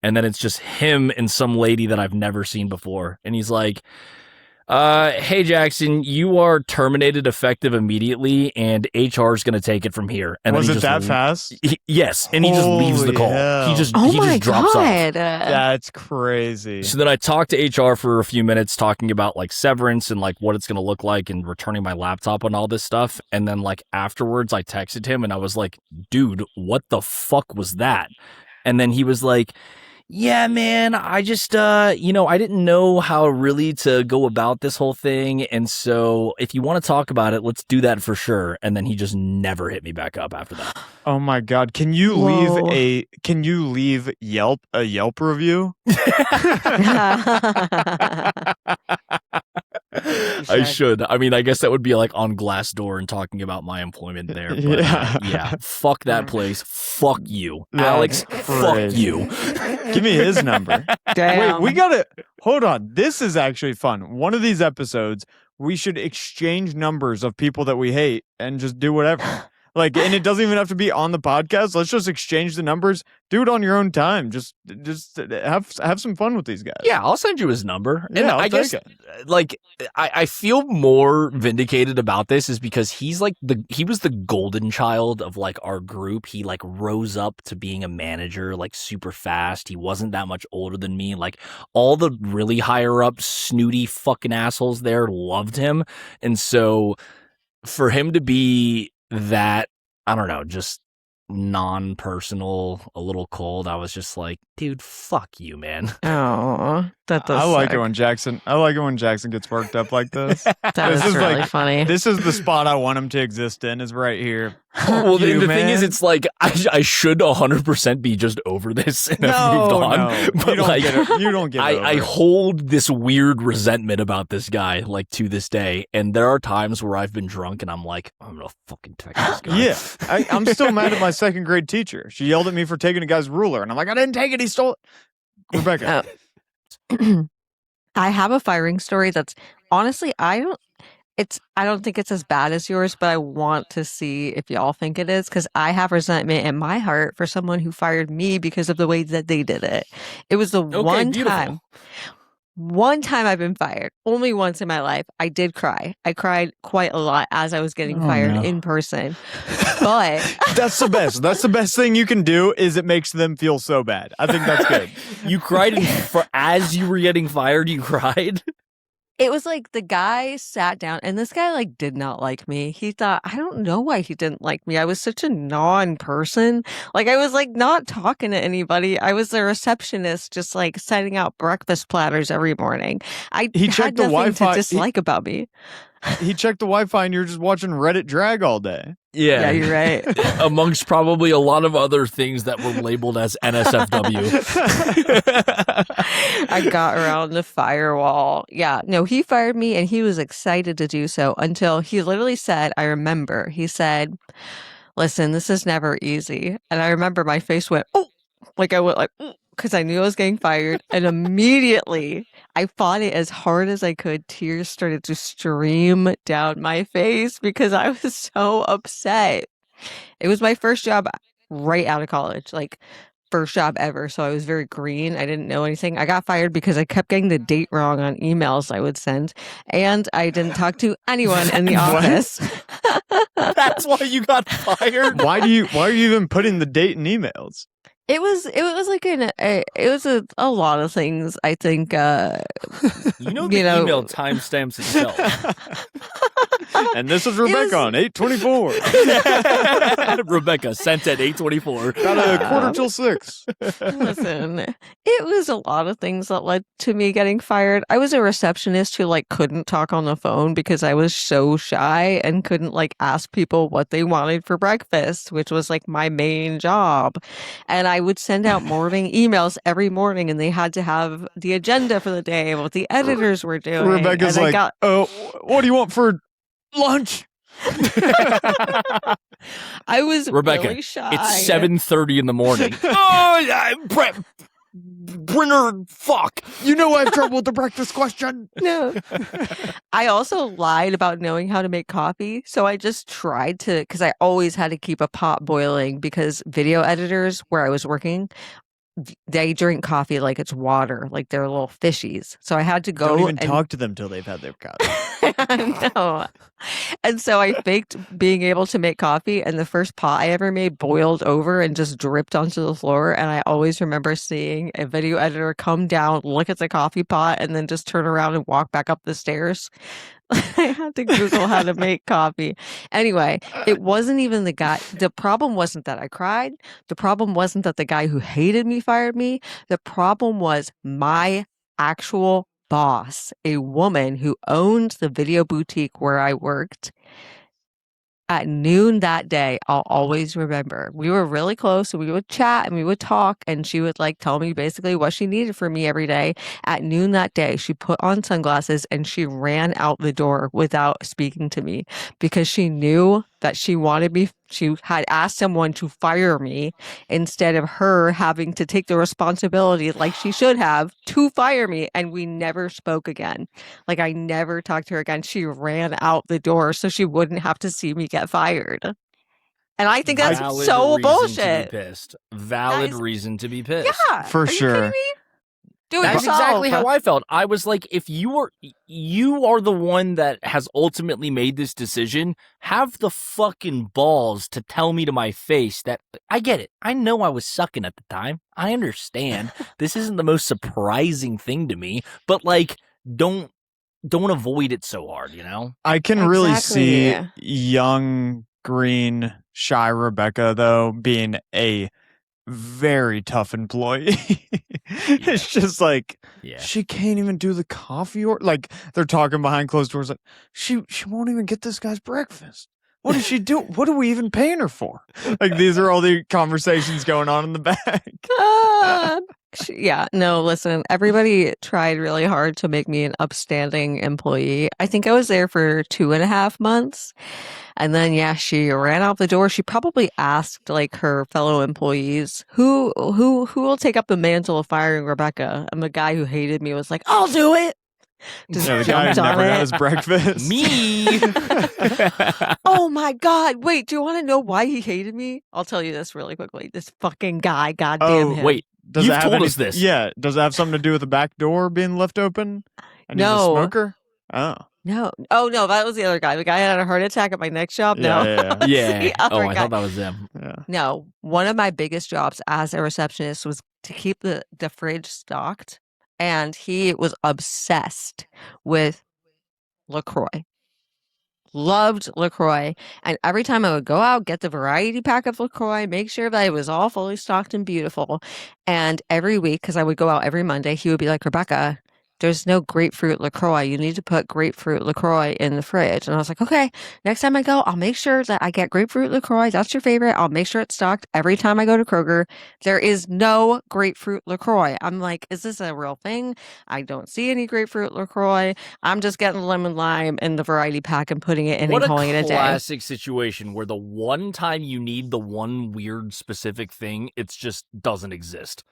And then it's just him and some lady that I've never seen before. And he's like, Hey Jackson, you are terminated effective immediately, and HR is going to take it from here. And Was then it that fast? Yes, and he just leaves the Holy call. hell. Oh He my just drops off. God. That's crazy. So then I talked to HR for a few minutes, talking about like severance and like what it's going to look like and returning my laptop and all this stuff. And then like afterwards, I texted him and I was like, "Dude, what the fuck was that?" And then he was like, "Yeah, man, I just, I didn't know how really to go about this whole thing. And so if you want to talk about it, let's do that for sure." And then he just never hit me back up after that. Oh my God. Can you Whoa. leave a Yelp review? I should. I mean, I guess that would be like on Glassdoor and talking about my employment there. But yeah, fuck that place. Fuck you. That's Alex, fuck crazy. you. Give me his number. Damn. Wait, we gotta hold on. This is actually fun. One of these episodes, we should exchange numbers of people that we hate and just do whatever. Like, and it doesn't even have to be on the podcast. Let's just exchange the numbers. Do it on your own time. Just have some fun with these guys. Yeah, I'll send you his number. And Yeah, I'll I guess, take like, I feel more vindicated about this is because he was the golden child of like our group. He like rose up to being a manager like super fast. He wasn't that much older than me. Like all the really higher up snooty fucking assholes there loved him. And so for him to be that, I don't know, just non-personal, a little cold, I was just like, dude, fuck you, man. Oh, that does I like suck. it when Jackson gets worked up like this. That This is is really like- funny. This is the spot I want him to exist in, is right here. Well, You, the thing is, man. it's like I should 100% be just over this and have moved on. No, But you don't like, get it. You don't get it. I over. hold this weird resentment about this guy, like to this day. And there are times where I've been drunk and I'm like, I'm gonna fucking text this guy. Yeah, I'm still mad at my second grade teacher. She yelled at me for taking a guy's ruler, and I'm like, I didn't take it. He stole it. Rebecca. I have a firing story that's honestly, I don't think it's as bad as yours, but I want to see if y'all think it is, because I have resentment in my heart for someone who fired me because of the way that they did it. It was the Beautiful. one time I've been fired, only once in my life. I did cry. I cried quite a lot as I was getting Oh, fired no. in person. But That's the best. That's the best thing you can do, is it makes them feel so bad. I think that's good. You cried as you were getting fired. You cried. it was like the guy sat down, and this guy like did not like me. He thought, I don't know why he didn't like me. I was such a non-person. Like I was like not talking to anybody. I was a receptionist, just like setting out breakfast platters every morning. He had checked the nothing Wi-Fi. to dislike about me. He checked the Wi-Fi, and you're just watching Reddit drag all day. Yeah, you're right. Amongst probably a lot of other things that were labeled as NSFW. I got around the firewall. Yeah, no, he fired me and he was excited to do so until he literally said, I remember, he said, listen, this is never easy. And I remember my face went, oh, like I went like, because I knew I was getting fired. And immediately I fought it as hard as I could. Tears started to stream down my face because I was so upset. It was my first job right out of college, like first job ever. So I was very green. I didn't know anything. I got fired because I kept getting the date wrong on emails I would send. And I didn't talk to anyone in the What? office. That's why you got fired. Why are you even putting the date in emails? It was like it was a lot of things. I think You know the email timestamps itself. And this is Rebecca on 8/24. Rebecca sent at 8:24. Got a quarter till 6. Listen, it was a lot of things that led to me getting fired. I was a receptionist who like couldn't talk on the phone because I was so shy and couldn't like ask people what they wanted for breakfast, which was like my main job. And I would send out morning emails every morning, and they had to have the agenda for the day, what the editors were doing. Rebecca's and like, oh, what do you want for lunch? I was Rebecca, really shy. It's 7:30 in the morning. Oh, Brenner, fuck. You know I have trouble with the breakfast question. No. I also lied about knowing how to make coffee. So I just tried to, because I always had to keep a pot boiling because video editors where I was working they drink coffee like it's water, like they're little fishies. So I had to go Don't even and talk to them till they've had their coffee. I know. And so I faked being able to make coffee, and the first pot I ever made boiled over and just dripped onto the floor. And I always remember seeing a video editor come down, look at the coffee pot, and then just turn around and walk back up the stairs. I had to Google how to make coffee. Anyway, it wasn't even the guy. The problem wasn't that I cried. The problem wasn't that the guy who hated me fired me. The problem was my actual boss, a woman who owned the video boutique where I worked. At noon that day, I'll always remember. We were really close, and we would chat and we would talk, and she would like tell me basically what she needed from me every day. At noon that day, she put on sunglasses and she ran out the door without speaking to me because she knew that she wanted me. She had asked someone to fire me instead of her having to take the responsibility like she should have to fire me. And we never spoke again. Like I never talked to her again. She ran out the door so she wouldn't have to see me get fired. And I think that's Valid so reason bullshit. To be pissed. Valid is- reason to be pissed. Yeah, For are sure. You kidding me? Do it That's yourself. exactly how I felt. I was like, if you are the one that has ultimately made this decision, have the fucking balls to tell me to my face that I get it. I know I was sucking at the time. I understand. This isn't the most surprising thing to me, but like, don't avoid it so hard, you know? I can really see Exactly. young, green, shy Rebecca, though, being a very tough employee. It's just like, Yeah. she can't even do the coffee, or like they're talking behind closed doors. Like she won't even get this guy's breakfast. What does she do? What are we even paying her for? Like these are all the conversations going on in the back. Yeah, no, listen, everybody tried really hard to make me an upstanding employee. I think I was there for 2.5 months. And then, yeah, she ran out the door. She probably asked like her fellow employees, who will take up the mantle of firing Rebecca? And the guy who hated me was like, I'll do it. Just Yeah, the guy who jumped on never got it. his breakfast. Me. Oh my God. Wait, do you want to know why he hated me? I'll tell you this really quickly. This fucking guy, goddamn Oh, him. Wait, Does you've it have told us this. Yeah. Does it have something to do with the back door being left open? And he's a No. smoker? Oh. No. Oh, no, that was the other guy. The guy had a heart attack at my next job. No. Yeah. Yeah. The other Oh, I guy. thought that was them. Yeah. No, one of my biggest jobs as a receptionist was to keep the fridge stocked. And he was obsessed with LaCroix. Loved LaCroix. And every time I would go out, get the variety pack of LaCroix, make sure that it was all fully stocked and beautiful. And every week, because I would go out every Monday, he would be like, Rebecca, there's no grapefruit LaCroix. You need to put grapefruit LaCroix in the fridge. And I was like, okay, next time I go, I'll make sure that I get grapefruit LaCroix. That's your favorite. I'll make sure it's stocked every time I go to Kroger. There is no grapefruit LaCroix. I'm like, is this a real thing? I don't see any grapefruit LaCroix. I'm just getting lemon lime in the variety pack and putting it in What and calling it a a day. classic situation where the one time you need the one weird specific thing, it just doesn't exist.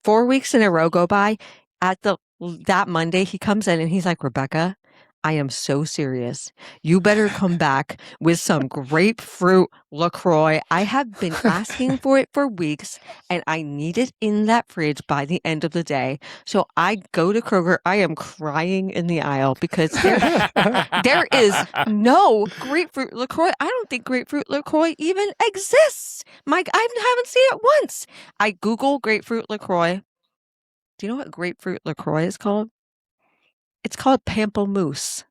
4 weeks in a row go by. At that Monday, he comes in and he's like, Rebecca, I am so serious. You better come back with some grapefruit LaCroix. I have been asking for it for weeks and I need it in that fridge by the end of the day. So I go to Kroger. I am crying in the aisle because there is no grapefruit LaCroix. I don't think grapefruit LaCroix even exists. Mike, I haven't seen it once. I Google grapefruit LaCroix. Do you know what grapefruit LaCroix is called? It's called pamplemousse.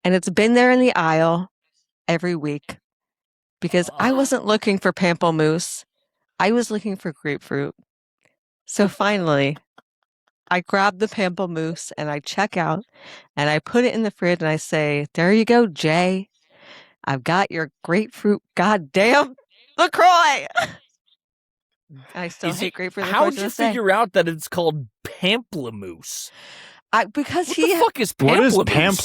And it's been there in the aisle every week because I wasn't looking for pamplemousse. I was looking for grapefruit. So finally, I grab the pamplemousse and I check out and I put it in the fridge and I say, there you go, Jay. I've got your grapefruit goddamn LaCroix. I still hate grapefruit LaCroix. How'd you figure out that it's called pamplemousse? Because What the fuck is pamplemousse? What is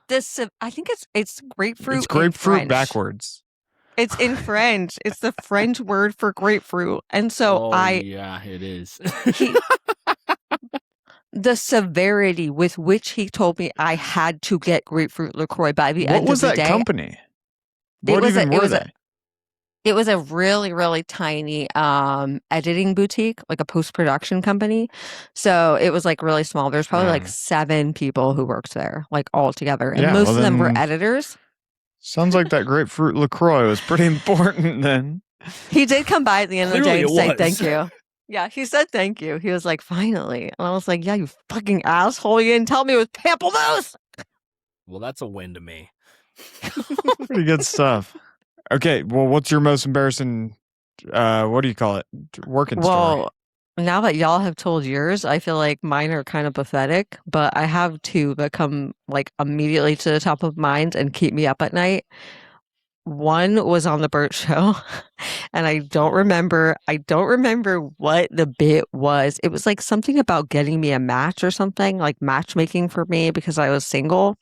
pamplemousse? I think it's grapefruit. It's grapefruit in French. backwards. It's in French. It's the French word for grapefruit. And so yeah, it is. the severity with which he told me I had to get grapefruit LaCroix by the end of the day. What was that company? It What was even it were was they? It was a really, really tiny editing boutique, like a post-production company. So it was like really small. There's probably like 7 people who worked there, like all together. And Yeah, most well of them were then- editors. Sounds like that grapefruit LaCroix was pretty important then. He did come by at the end of the Clearly day and it say was. thank you. Yeah, he said thank you. He was like, finally. And I was like, yeah, you fucking asshole. You didn't tell me it was pamplemousse. Well, that's a win to me. Pretty good stuff. Okay, well, what's your most embarrassing, what do you call it, working story? Well, now that y'all have told yours, I feel like mine are kind of pathetic, but I have 2 that come like immediately to the top of mind and keep me up at night. One was on the Burt Show, and I don't remember what the bit was. It was like something about getting me a match or something, like matchmaking for me because I was single.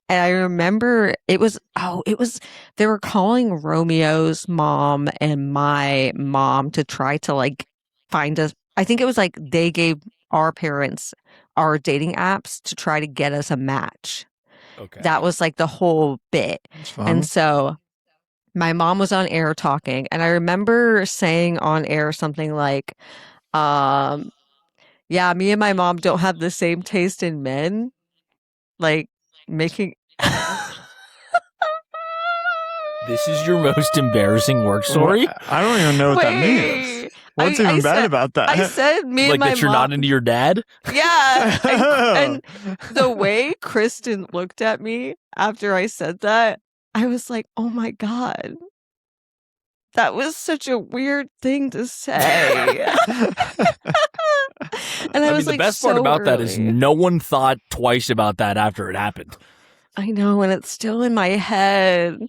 And I remember they were calling Romeo's mom and my mom to try to like find us. I think it was like they gave our parents our dating apps to try to get us a match. Okay. That was like the whole bit. That's fun. And so my mom was on air talking, and I remember saying on air something like, yeah, me and my mom don't have the same taste in men. Like making This is your most embarrassing work story? I don't even know what that means. Wait. What's I even bad said- about that? I said me and Like my that you're mom. not into your dad? Yeah. And the way Kristen looked at me after I said that, I was like, oh my God. That was such a weird thing to say. And I was the like, best part so about that is early. no one thought twice about that after it happened. I know, and it's still in my head.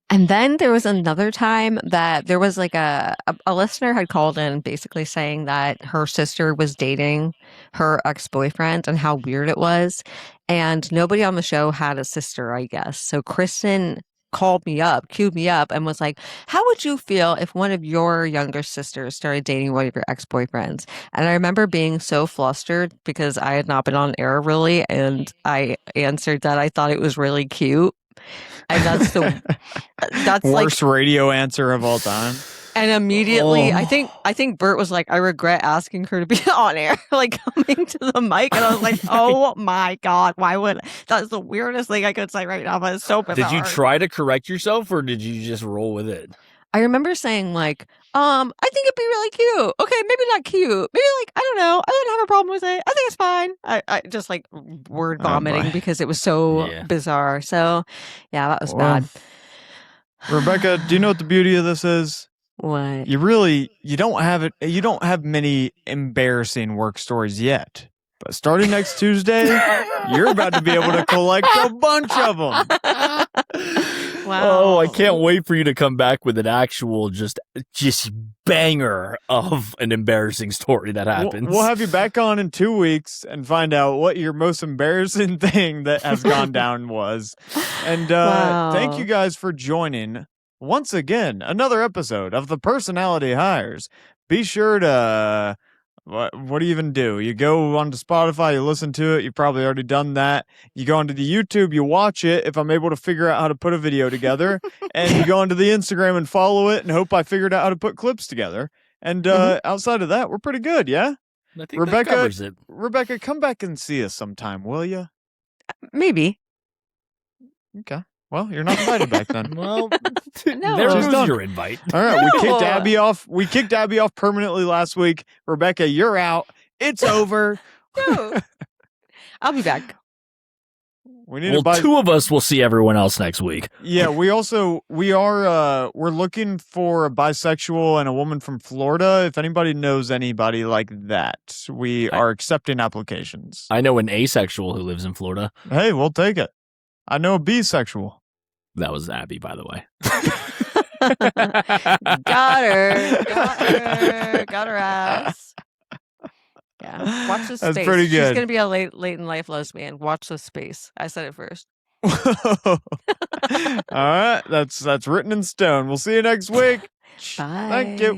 And then there was another time that there was like a listener had called in basically saying that her sister was dating her ex-boyfriend and how weird it was. And nobody on the show had a sister, I guess. So Kristen called me up, queued me up, and was like, how would you feel if one of your younger sisters started dating one of your ex-boyfriends? And I remember being so flustered because I had not been on air really, and I answered that I thought it was really cute. And that's worst radio answer of all time. And immediately, Oh. I think Bert was like, I regret asking her to be on air, like coming to the mic. And I was like, oh my God, why would that's the weirdest thing I could say right now, but it's so bizarre. Did you try to correct yourself or did you just roll with it? I remember saying like, I think it'd be really cute. Okay, maybe not cute. Maybe like, I don't know. I wouldn't have a problem with it. I think it's fine. I just like word vomiting boy. because it was so Yeah. bizarre. So yeah, that was Well, bad. Rebecca, do you know what the beauty of this is? What? You don't have many embarrassing work stories yet. But starting next Tuesday, you're about to be able to collect a bunch of them. Wow. Oh, I can't wait for you to come back with an actual just banger of an embarrassing story that happens. We'll have you back on in 2 weeks and find out what your most embarrassing thing that has gone down was. And Wow. thank you guys for joining once again another episode of The Personality Hires. Be sure to what do you even do? You go onto Spotify, you listen to it. You've probably already done that. You go onto the YouTube, you watch it. If I'm able to figure out how to put a video together, and you go onto the Instagram and follow it, and hope I figured out how to put clips together. And outside of that, we're pretty good, yeah. I think Rebecca- that covers it. Rebecca, come back and see us sometime, will you? Maybe. Okay. Well, you're not invited back then. Well, No. there She's goes done. your invite. All right, we kicked No. Abby off. We kicked Abby off permanently last week. Rebecca, you're out. It's over. No. I'll be back. We need Well, to buy. 2 of us will see everyone else next week. Yeah, we're looking for a bisexual and a woman from Florida. If anybody knows anybody like that, we are accepting applications. I know an asexual who lives in Florida. Hey, we'll take it. I know a bisexual. That was Abby, by the way. Got her. Got her ass. Yeah. Watch the space. That's pretty She's good. gonna be a late in life lesbian. Watch the space. I said it first. All right, that's written in stone. We'll see you next week. Bye. Thank you.